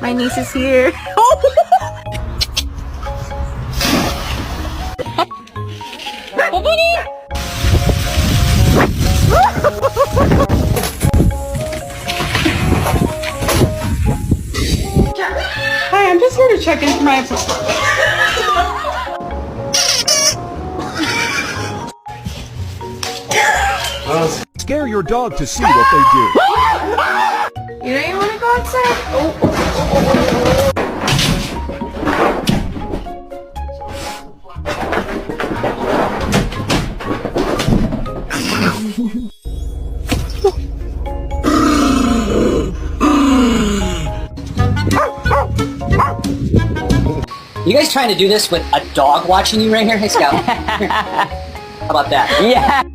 My niece is here. Hi, I'm just here to check in for my Scare your dog to see what they do. You know you want to go outside? You guys trying to do this with a dog watching you right here? Hey, Scout. How about that? Yeah.